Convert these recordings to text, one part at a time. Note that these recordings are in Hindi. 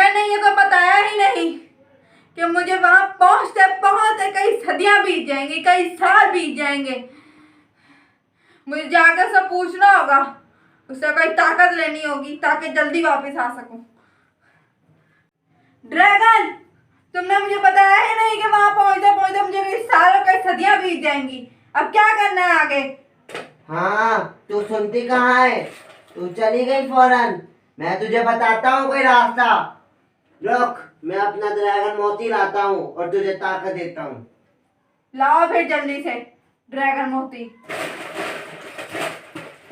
मैंने ये तो बताया ही नहीं कि मुझे वहां पहुंचते पहुंचते कई सदियां बीत जाएंगी, कई साल बीत जाएंगे। मुझे जाकर सब पूछना होगा, उससे कोई ताकत लेनी होगी ताकि जल्दी वापस आ सकूं। ड्रैगन, तुमने मुझे बताया ही नहीं कि वहां पहुंचते पहुंचते मुझे कई सालों कई सदियां बीत जाएंगी। अब क्या करना है आगे? हाँ, तू सुनती कहाँ है? तू चली गई फौरन। मैं तुझे बताता हूँ कोई रास्ता। रुक, मैं अपना ड्रैगन मोती लाता हूँ और तुझे ताकत देता हूँ। लाओ फिर जल्दी से ड्रैगन मोती।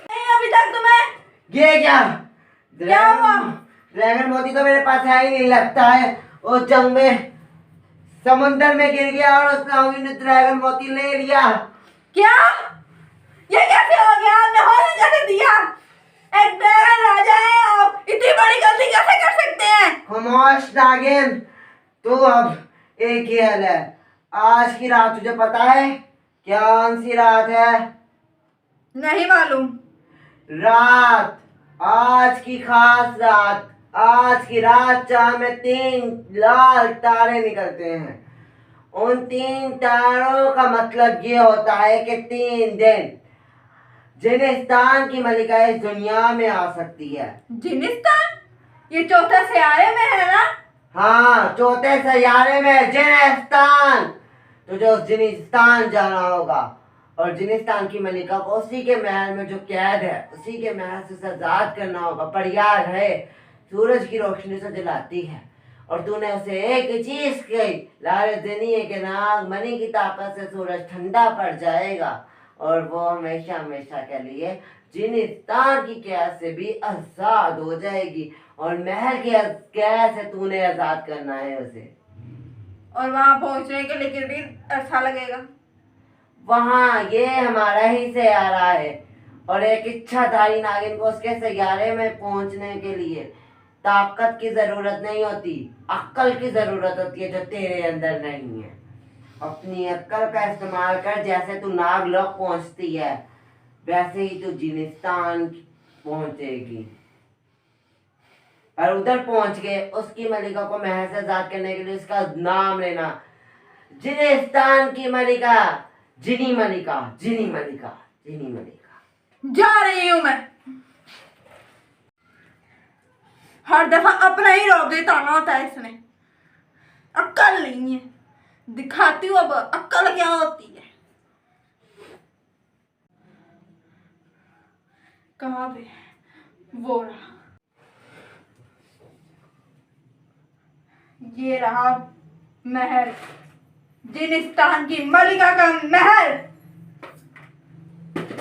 नहीं अभी तक तुम्हें ये क्या? हुआ? ड्रैगन मोती तो मेरे पास है ही नहीं, लगता है उस जंग में समुद्र में गिर गया और उस नावी ने ड्रैगन मोती ले लिया। क्या? ये कैसे हो गया? आपने होने कैसे दिया? एक ड्रैगन राजा है, आप इतनी बड़ी गलती कैसे कर सकते हैं? खामोश नागिन, तू अब एक ही हल है। आज की रात तुझे पता है कौन सी रात है? नहीं मालूम। रात, आज की खास रात। आज की रात चांद में 3 लाल तारे निकलते हैं। उन 3 तारों का मतलब ये होता है कि 3 दिन जिनिस्तान की मलिका इस दुनिया में आ सकती है। जिनिस्तान? ये चौथे सैयारे में है ना? हाँ, चौथे सैयारे में जिनिस्तान। तुझे उस जिनिस्तान जाना होगा और जिनिस्तान की मलिका को उसी के महल में जो कैद है उसी के महल से आजाद करना होगा। पर याद है, सूरज की रोशनी से जलाती है और तूने उसे एक ही चीज कही, लारे दुनिया के नाग मणि की ताकत से सूरज ठंडा पड़ जाएगा और वो हमेशा हमेशा के लिए जिनिस्तान की कैद से भी आजाद हो जाएगी और महल की कैद से तूने आजाद करना है उसे। और वहां पहुंचने के लिए भी अच्छा लगेगा? वहाँ ये हमारा ही सैयारा है और एक इच्छाधारी नागिन को उसके सैयारे में पहुंचने के लिए ताकत की जरूरत नहीं होती, अक्ल की जरूरत होती है जो तेरे अंदर नहीं है। अपनी अक्ल का इस्तेमाल कर। जैसे तू नागलोक पहुंचती है वैसे ही तू जिनिस्तान पहुंचेगी और उधर पहुंच के उसकी मलिका को महल से आजाद करने के लिए उसका नाम लेना, जिनिस्तान की मलिका, जिनी मलिका, जिनी मलिका, जिनी मलिका। जा रही हूं मैं। हर दफा अपना ही रोक देता होता है इसने। अक्ल नहीं है। दिखाती हूँ अब अक्ल क्या होती है। कहाँ पे? वो रहा, ये रहा महल, जिनिस्तान की मलिका का महल।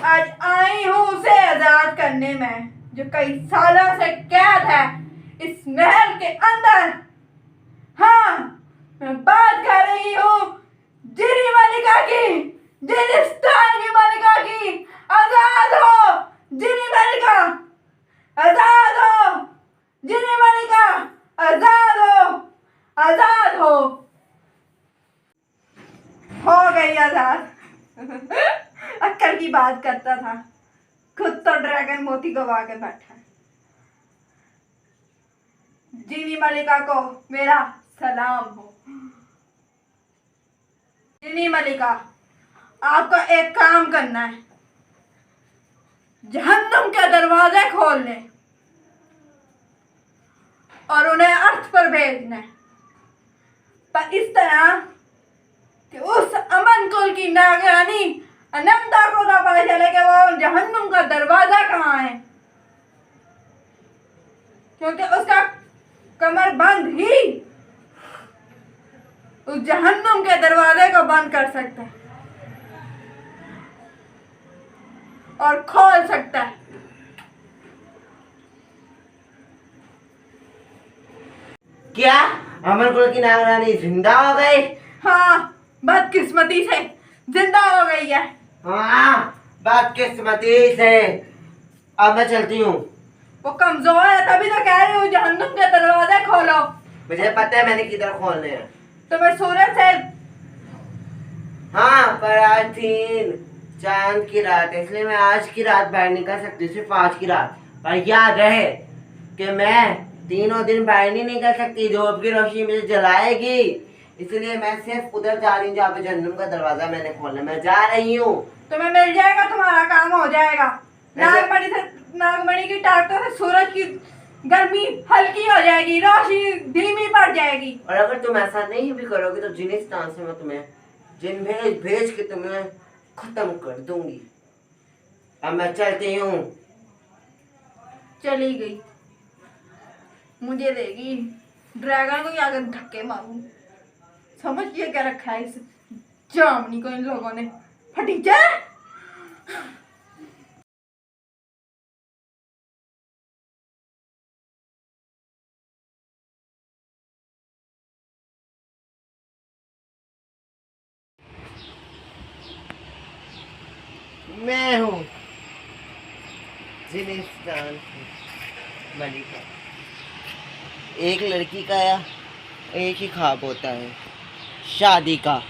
आज आई हूं उसे आजाद करने में जो कई सालों से कैद है इस महल के अंदर। हाँ, मैं बात कर रही हूँ जिनी मलिका की, जिनिस्तान की मलिका की। आजाद हो जिनी मलिका, आजाद हो जिनी मलिका, आजाद हो, आजाद हो। हो गई आजाद। अक्कल की बात करता था, खुद तो ड्रैगन मोती गवा के बैठा है। जिनी मलिका को मेरा सलाम हो। जिनी मलिका, आपको एक काम करना है, जहन्नुम के दरवाजे खोलने और उन्हें अर्थ पर भेजना है, पर इस तरह कि उस अमन कुल की नागरानी अनंता को ना पता चले कि वो जहन्नुम का दरवाजा कहाँ है, क्योंकि उसका कमर बंद ही उस जहन्नुम के दरवाजे को बंद कर सकता है और खोल सकता है। क्या अमर कुल की नागरानी जिंदा हो गई? हाँ, बदकिस्मती से जिंदा हो गई है। हाँ, बदकिस्मती से। अब मैं चलती हूँ। वो कमजोर है तभी तो कह रही हूँ जहन्नुम के दरवाजे खोलो। मुझे पता है मैंने किधर खोलने हैं। तो मैं सूरज से। हाँ, पर आज 3 चांद की रात है इसलिए मैं आज की रात बाहर निकल सकती हूँ, सिर्फ आज की रात। पर याद रहे कि मैं तीनों दिन बाहर नहीं निकल सकती, धूप की रोशनी मुझे जलाएगी। इसलिए मैं सिर्फ उधर जा रही हूँ जहाँ पे जहन्नुम का दरवाजा मैंने खोला। मैं जा रही हूँ। तुम्हें मिल जाएगा, तुम्हारा काम हो जाएगा। नागमणि की ताकतों से सूरज की गर्मी हल्की हो जाएगी, रोशनी धीमी पड़ जाएगी। और अगर तुम ऐसा नहीं भी करोगे तो जिनिस्तान से मैं तुम्हें जिन भेज भेज के तुम्हें खत्म कर दूंगी। अब मैं चलती हूँ। चली गई, मुझे देगी ड्रैगन को आकर धक्के मारूं। समझ ये क्या रखा है इस जामनी को इन लोगों ने। फटीचा मैं हूँ जिनिस्तान की मलिका। एक लड़की का या एक ही ख्वाब होता है, शादी का,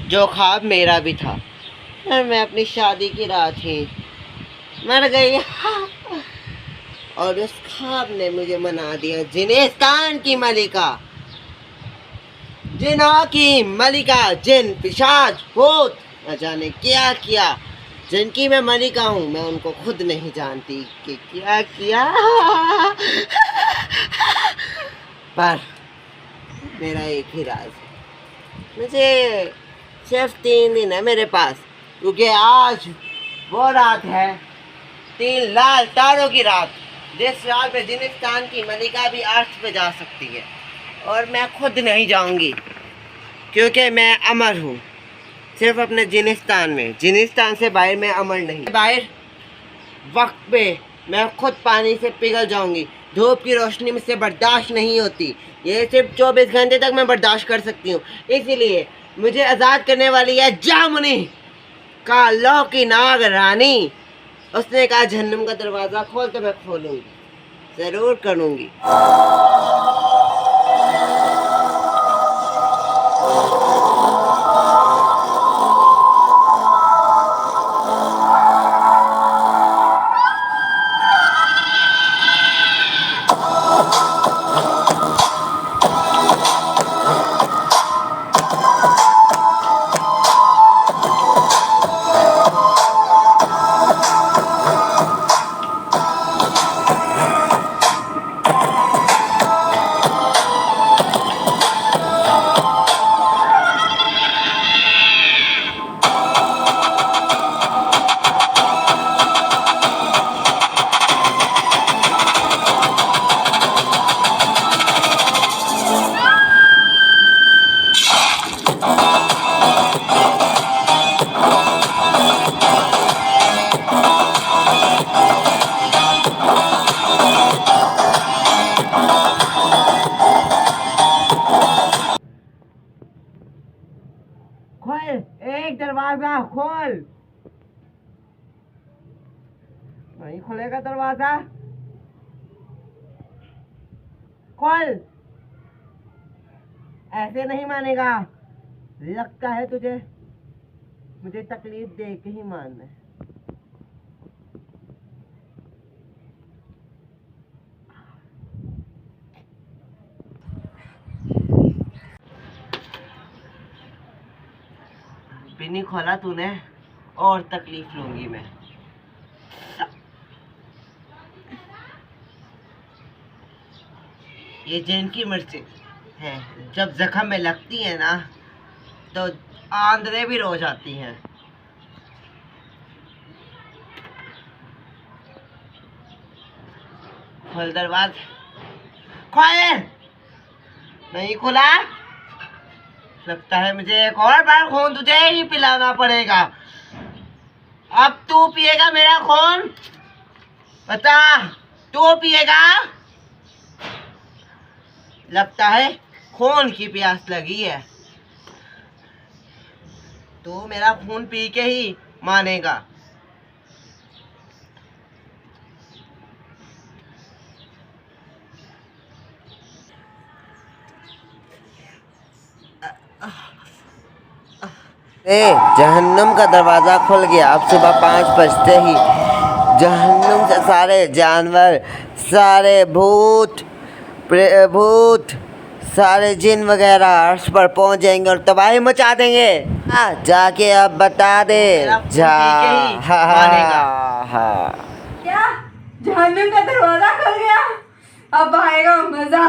जो ख्वाब मेरा भी था। और मैं अपनी शादी की रात ही मर गई और उस ख्वाब ने मुझे मना दिया। जिनिस्तान की मलिका, जिन्हों की मलिका, जिन पिशाच भूत न जाने क्या किया, जिनकी मैं मलिका हूँ, मैं उनको खुद नहीं जानती कि क्या किया। पर मेरा एक ही राज है, मुझे सिर्फ 3 दिन है मेरे पास, क्योंकि आज वो रात है 3 लाल तारों की रात, जिस रात पे जिनिस्तान की मलिका भी अर्थ पे जा सकती है। और मैं खुद नहीं जाऊंगी, क्योंकि मैं अमर हूँ सिर्फ अपने जिनिस्तान में। जिनिस्तान से बाहर मैं अमर नहीं। बाहर वक्त पे मैं खुद पानी से पिघल जाऊंगी। धूप की रोशनी मुझसे बर्दाश्त नहीं होती। ये सिर्फ 24 घंटे तक मैं बर्दाश्त कर सकती हूँ। इसीलिए मुझे आज़ाद करने वाली है जामुनी का लौ की नाग रानी। उसने कहा जहन्नुम का दरवाज़ा खोल, तो मैं खोलूँगी, ज़रूर करूँगी। खोल, एक दरवाजा खोल। नहीं खुलेगा दरवाजा, खोल। ऐसे नहीं मानेगा। लगता है तुझे मुझे तकलीफ दे के ही मानना है। पिन्नी खोला तूने, और तकलीफ लूंगी मैं। ये जिन की मिर्ची है, जब जख्म में लगती है ना तो आंद्रें भी रो जाती हैं। खोल दरवाजा, खोल। नहीं खुला। लगता है मुझे एक और बार खून तुझे ही पिलाना पड़ेगा। अब तू पिएगा मेरा खून, बता, तू पिएगा। लगता है खून की प्यास लगी है। तू मेरा खून पी के ही मानेगा। जहन्नुम का दरवाज़ा खुल गया। अब सुबह 5 बजते ही जहन्नुम से सारे जानवर, सारे भूत भूत सारे जिन वगैरह अर्श पर पहुंच जाएंगे और तबाही मचा देंगे। हाँ, जाके अब बता दे। जा हाँ हाँ क्या जहन्नुम का दरवाजा खुल गया? अब आएगा मजा।